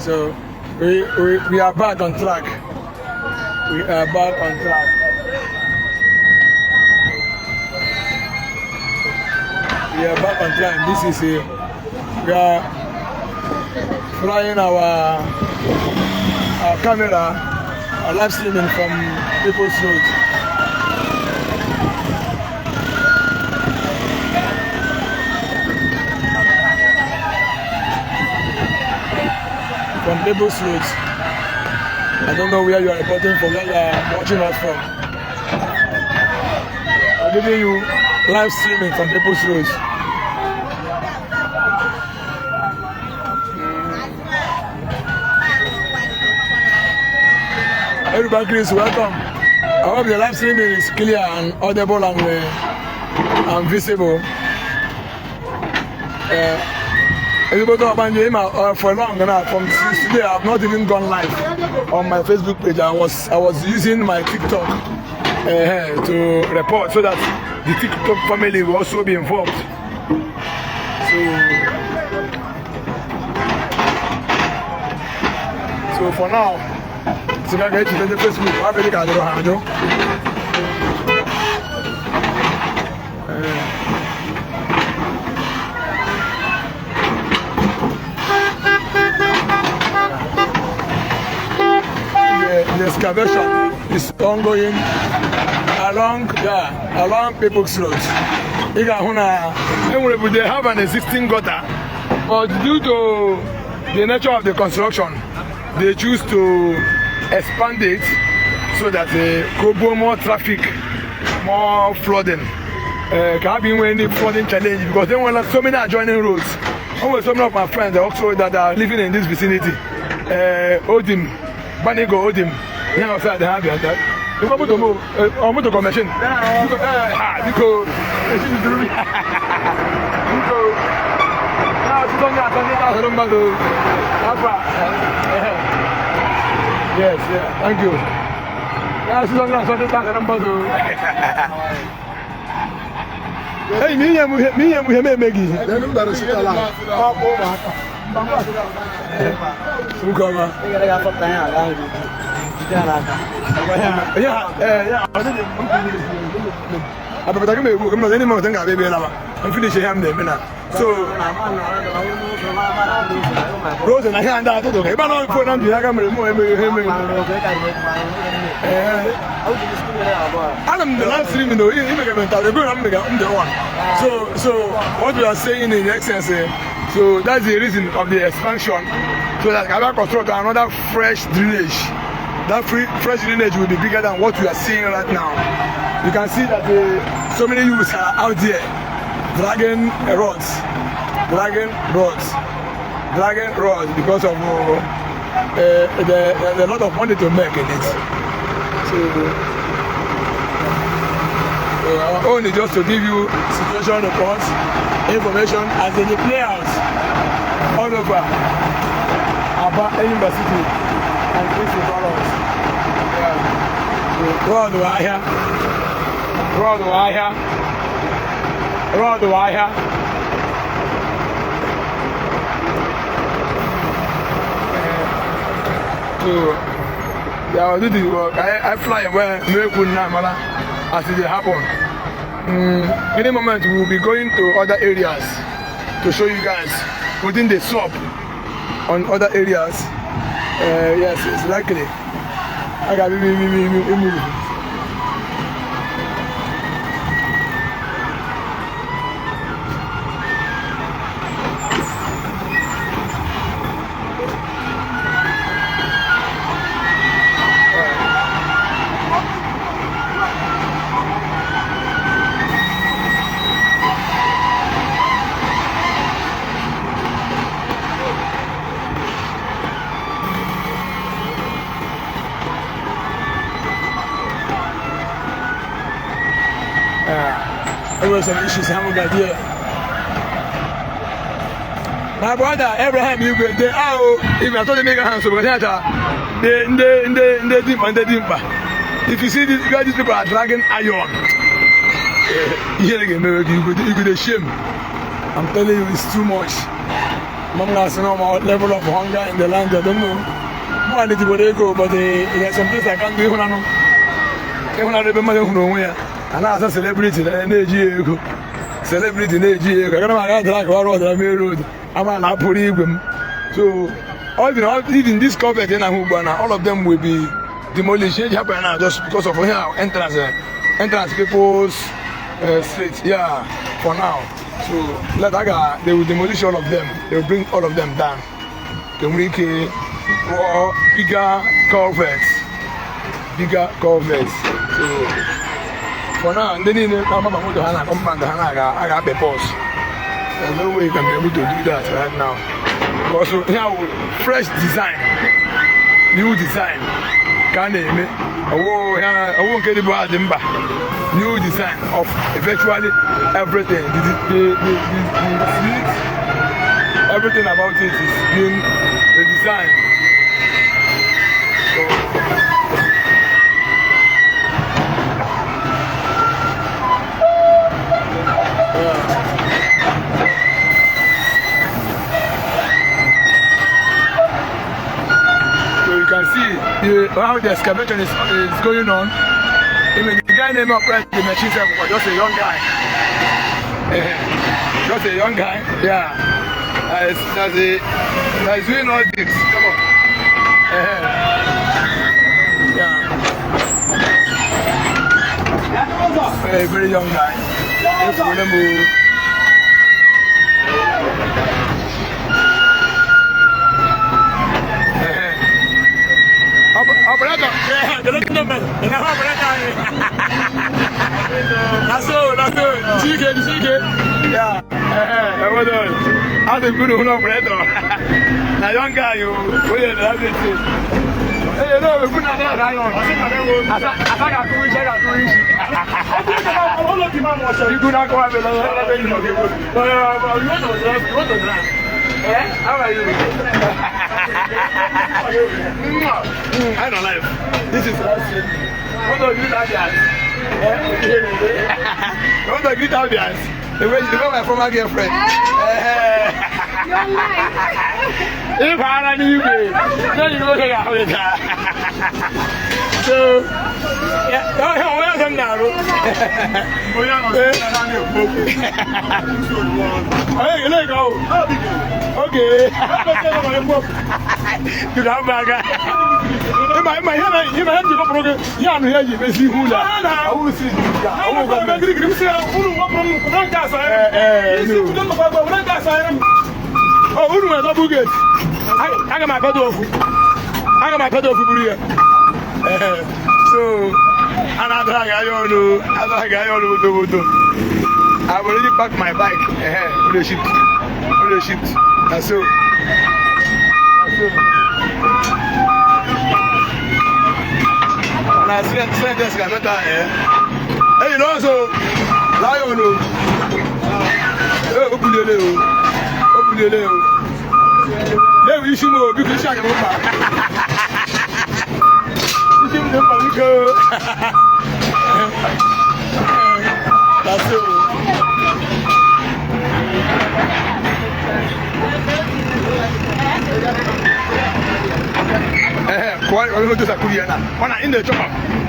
So we are back on track. We are back on track. We are back on track. This is we are flying our camera, live streaming from People's Road. From People's Road. I don't know where you are reporting from, where you are watching us from. I'm giving you live streaming from People's Road. Everybody, please welcome. I hope the live streaming is clear and audible and visible. For long now, from since today, I have not even gone live on my Facebook page. I was using my TikTok to report so that the TikTok family will also be involved. So for now, so I get to the Facebook. I really can't do the excavation is ongoing along People's Road. They have an existing gutter, but due to the nature of the construction, they choose to expand it so that they could go more traffic, more flooding. Can be any flooding challenge because they want so many adjoining roads. Almost some of my friends also that are living in this vicinity. Odim. Banigo Odim, now outside the Abia. You come to move on to commission. Because yes, yeah, thank you. Hey, me and Maggie. So, Rose and I hand out to the I'm the last stream in the one. So what we are saying in essence, so that's the reason of the expansion, so that I can construct another fresh drainage. That fresh drainage will be bigger than what we are seeing right now. You can see that so many youths are out there dragging rods because of there's a lot of money to make in it. So our own is just to give you situation reports, information as they play out all over Abia University and Christian College. Road wire. So yeah, I do the work. I fly where miracle now, as it happen. Any moment we will be going to other areas to show you guys putting the soap on other areas. Yes, it's likely. I got move. There were some issues I have here. My brother Abraham, you go there. If I told the make a hand, so if you see these people are dragging iron, you could shame. I'm telling you, it's too much. Mamna's normal level of hunger in the land. I don't know. I need to go, but there's some place I can't do. I remember where. And as a celebrity, celebrity in AG, I can't like road. I'm an Apple. So, even this covered in all of them will be demolished just because of entrance people's street. Yeah, for now. So, they will demolish all of them. They will bring all of them down. They will make bigger culverts. So, for now, they need to come up with I got the post. There's no way you can be able to do that right now. Because now, fresh design, new design. Can't name it. I won't get about them back. New design of eventually everything. The street, everything about it is being redesigned. So you can see how the excavation is going on. Even the guy named operating the machine was just a young guy. Just a young guy, yeah. That's doing all this. Come on. Yeah. A very young guy. If we don't move. Operator, the little number. That's all. Chicken. Yeah. How's the good operator? A young guy, you will have it. Hey, you know, we put another guy on. I got to reach. You do not go have a lot of you want to drive. How are you? I don't like it. This is what do you like that? What do you like that? The way you know my former girlfriend. You're lying. If I had you, then you know how it is. So, yeah, welcome now. Hey, let go. Okay. You have bag. My hand, you have to go. You are here, you see who that. I will see. I will go back. Oh, who knows about it? I got my pedal. I got my pedal for you. So, another guy, I will already pack my bike. On the ship. That's so. And I said this guy better. Hey, you know, so lion. Open the leo. Let me see more because I can that's it. Quite a little disappointed. When I in the job,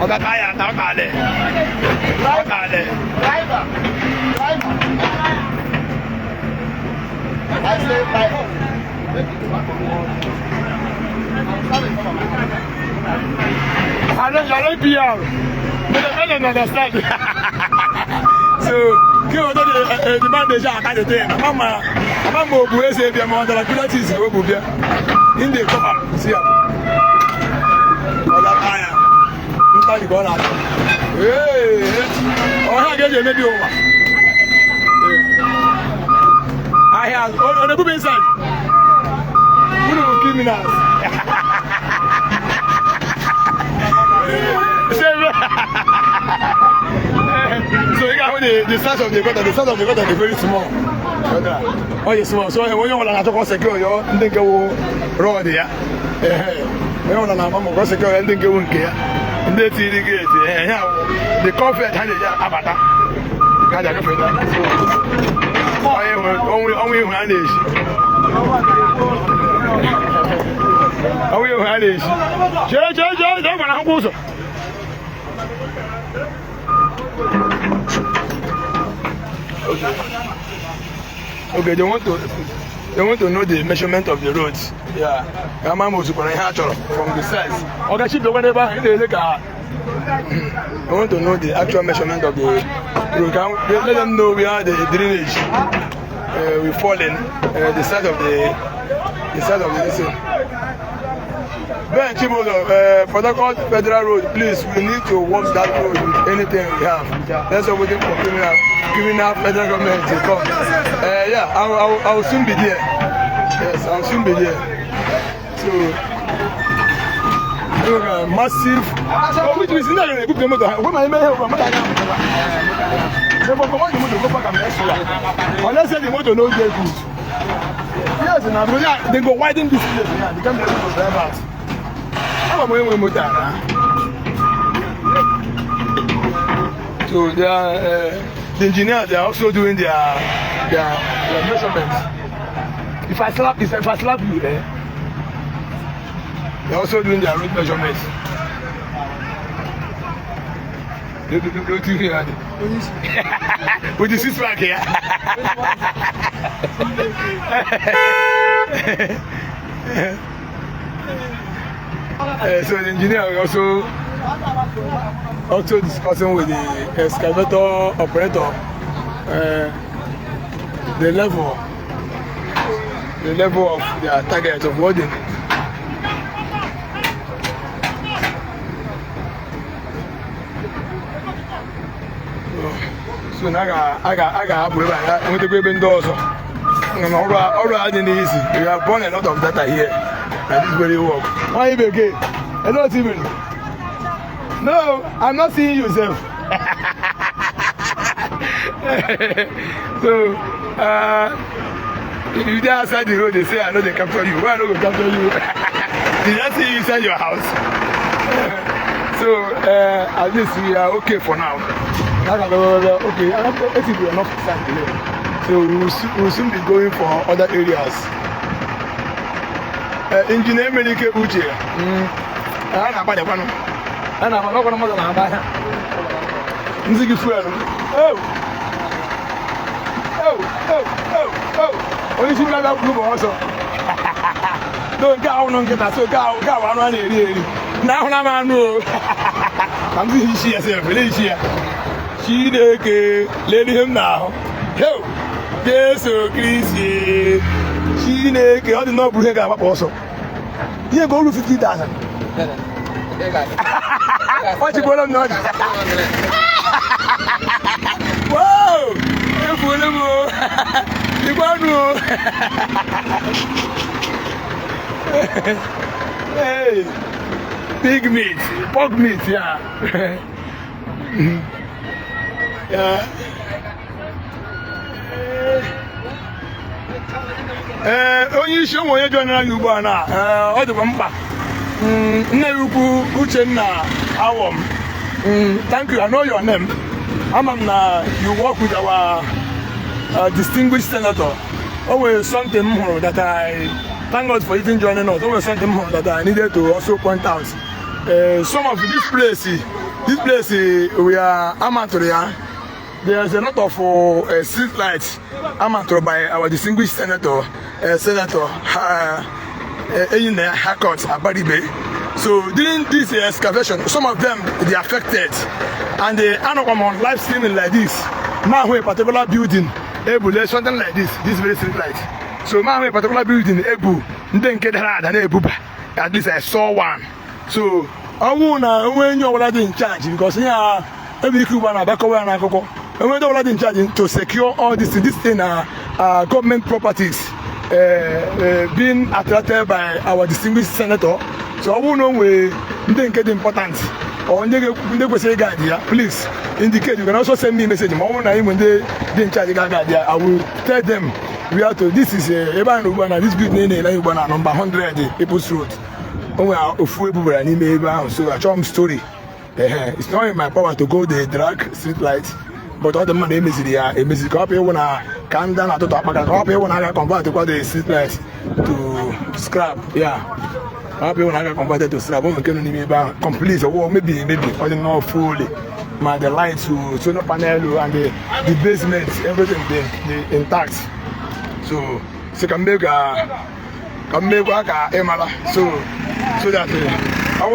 or that I am not there. Driver. I say driver. I don't PR. But I don't understand. So, you know, the man is a kind of thing. Mama, who is a bit more than a good artist, in the cover. See, all that fire. You can't go out. Hey, I get you maybe over. I have on the book inside. Who will kill me now? So you got the size of the gutter. The size of the gutter is very small. Oh, yes, small. So when you want to secure your, think you road here. When you want to secure, and think you won't care. And they see the gate. The comfort hand is Abata. onwe ihu a na-eji chere gwara akwụkwọ ụzọ okay, they want to know the measurement of the roads. Yeah. From the size. Okay, she don't ever I want to know the actual measurement of the road. Let them know where the drainage will fall in, the size of the thing. Ben Chibodo, for the federal road, please, we need to work that road with anything we have. That's what we're waiting for criminal federal government to come. Yeah, I will soon be there. Yes, I'll soon be there. So, massive. Which means not a good motor. What my email from unless the motor knows they're good. Yes, and they go widen this place. They can't be able to drive out. So the engineers, they are also doing their measurements. If I slap you, they're also doing their road measurements. With the 6 pack here. So the engineer will also discussing with the excavator operator the level of their target of loading. So now I got to go indoors. Already easy. We have born a lot of data here, and this very work. Why you again? Hello, Steven. No, I'm not seeing you, sir. So, if you there outside the road, they say I know they capture you. Why I don't go capture you? Did I see you inside your house? So, at least we are okay for now. Okay, I think we are not inside the road. So we will soon be going for other areas. Engineer Kepukepu. Only she got that blue also. Don't go on get that so go on really. Now I'm no. I'm seeing she herself, she lady him now. Yo, Jesus Christ. She all the no blue got also. Here go to 50,000. What you going on? Wow! You hey, big meat, pork meat, yeah. Yeah. Onye isi ụmụ onye jọnara gị ugbu a na ọ dịkwa mkpa nne ya ukwu Uchenna Awom. Thank you, I know your name. Na you work with our distinguished senator. Always something more that I thank God for even joining us. Always something more that I needed to also point out. Some of this place we are amateur. There's a lot of street lights amateur by our distinguished senator, Hakot Abaribe. So during this excavation, some of them they affected, and they are not on live streaming like this. Now a particular building, able something like this very street light. So now a particular building, able then get at least I saw one. So I wanna when you're already in charge because yeah, every Cuban back away and I go. And we're already in charge to secure all this thing government properties being attracted by our distinguished senator. So I won't know we didn't get important or please indicate. You can also send me a message. When they didn't charge I will tell them we have to. This is this building number 100 People's Road. So I show them story. It's not in my power to go the drag street light. But all the money is there. It means can down at the top. Happy when I convert to the seatbelt to scrap. Yeah. Happy when I converted to scrap. We can complete or maybe or not fully. The lights, solar panel, and the basement, everything they intact. So can make work Emala. So that I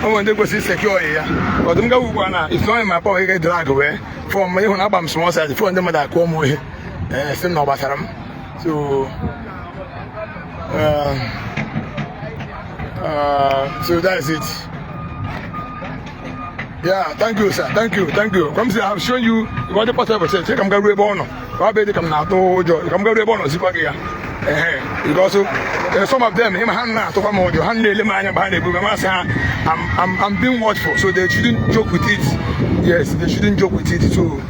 want to go see secure here. But it's not in my pocket drag away from my own album small size for them that come away. Still no bathroom. So so that's it. Yeah, thank you, sir. Thank you. Come see, I've shown you what the possible say. Come go rebono. Probably come now to Joe. Come go rebono. See what here. Because some of them, him hand now to come on your hand, I'm being watchful, so they shouldn't joke with it. Yes, they shouldn't joke with it. So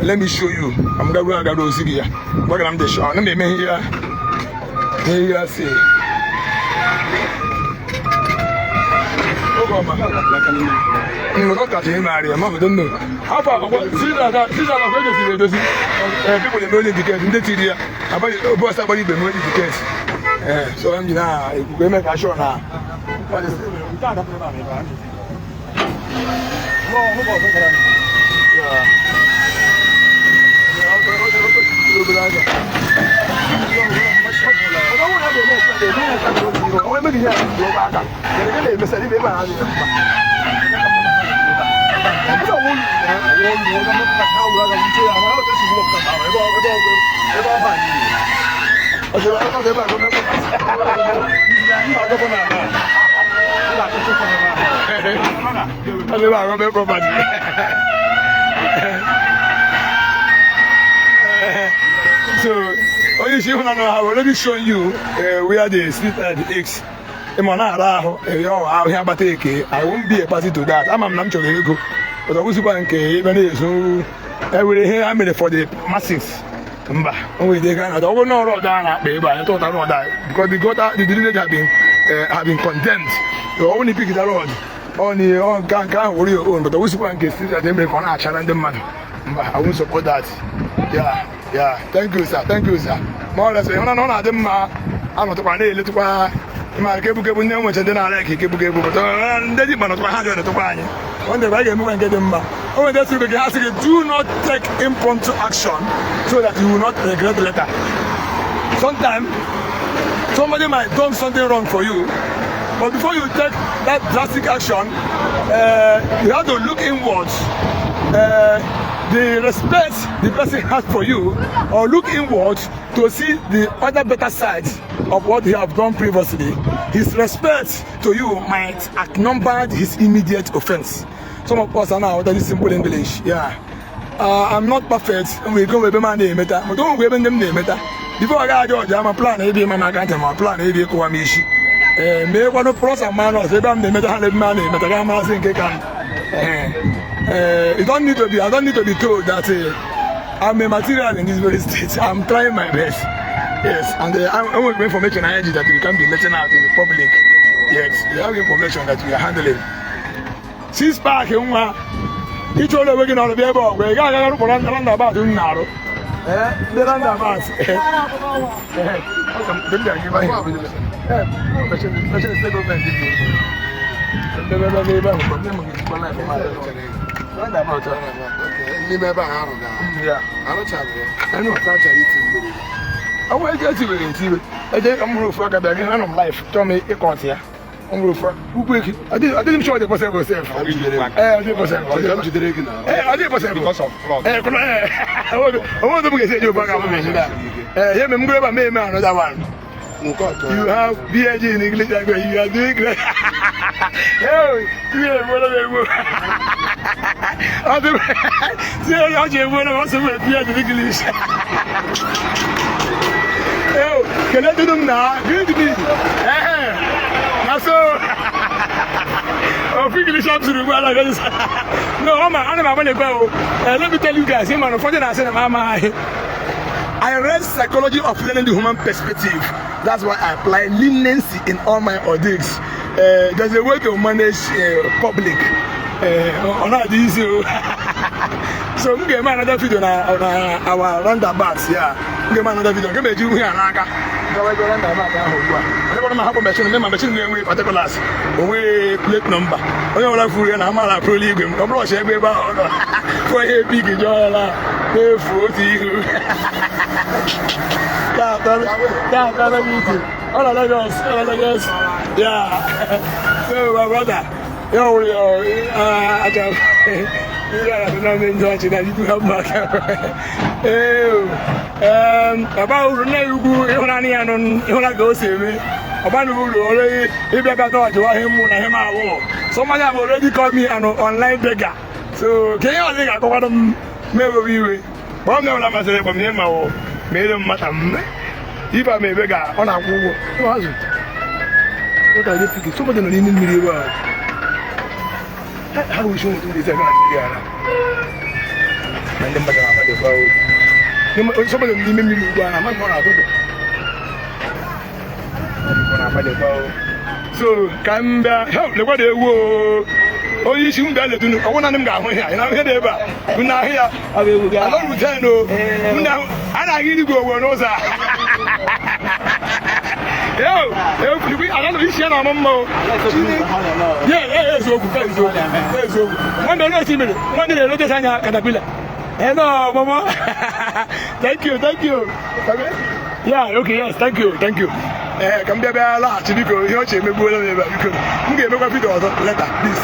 let me show you. I'm going to go see here. What I'm the show. Let me here. Here, see. I'm not touching him, Maria. Mama don't know. How far? See that people they know the case in the TD. About somebody they know the case. So I'm now we make a show now. What is it? We can't have about it. No, So, I've already shown you where the sleep at the X. I won't be a party to that. I'm not sure but I was going to so every day I made it for the masses. Only they can not know down at baby. I thought I know that because the delivery have been condemned. You only pick it around. Only can't worry your own, but I was going to see that they make on a challenge the man. I won't support that. Yeah. Thank you, sir. More or less, I'm not them. I'm not going to my Kepukepu name which I didn't like Kepukepu, but they did not 100 to buy. When the right move and get them back. Oh, that's what they ask you. Do not take impromptu action so that you will not regret later. Sometimes somebody might do something wrong for you, but before you take that drastic action, you have to look inwards. The respect the person has for you, or look inwards to see the other better side of what he have done previously. His respect to you might outnumber his immediate offense. Some of us are now that is simple English. Yeah, I'm not perfect. We go with my name, but don't give them name. Before I got George, I'm a plan. Maybe my plan. Maybe Kwamishi. May one of us a man or say, I'm the meta money, but I'm thinking. I don't need to be told that I'm a material in this very state. I'm trying my best. Yes, and I want information energy that we can be letting out in the public. Yes, we have information that we are handling. Since back in each other working on the table, we got a roundabout in Naro. The roundabout. I want to get you in. I think I'm going to fuck up again. Life. Tell me, you can't hear. I'm going to fuck. I didn't show the person myself. I did because of fraud. I want to get you back. I'm going to make another one. You have PhD in English language. You are doing great. Can I do them now? Good to me. So, English absolutely well. No, I'm going to go. Let me tell you guys, I read psychology of learning the human perspective. That's why I apply leniency in all my audits. There's a way to manage public. On that easy. So I'm getting another video on our roundabouts. Yeah, I'm getting another video. Give me you here, Naka. Go to roundabout. I don't know how machine. My machine we particulars. We plate number. I don't know if we are na mala pro league. I'm not sure we about. For a big job, pay for you. That meeting. All of us. Yeah. So my brother. Yo, I just. Yeah, no, I'm enjoying that. You have my camera. About you wanna go see me. About you already, if you got to him, someone have already called me an online beggar. So, can you think I got them? Maybe but I'm not going to say from him, made him madam. If I may beggar on a woo, what are you thinking? Somebody don't need me. How we should do this again? And then, somebody need me. I'm not going to do. So, come back. Help the body. Whoa. Oh, you should be able to know. I want them down here. And I'm here. Good night here. I don't return. No, I need to go. No, sir. Yo, I don't know if you're not Mamma. Yeah, so good. One minute, look at Caterpillar. Hello, Mama. Thank you. Yeah, okay, yes, thank you. Come there, a lot to go. You're going to make a video later. Please.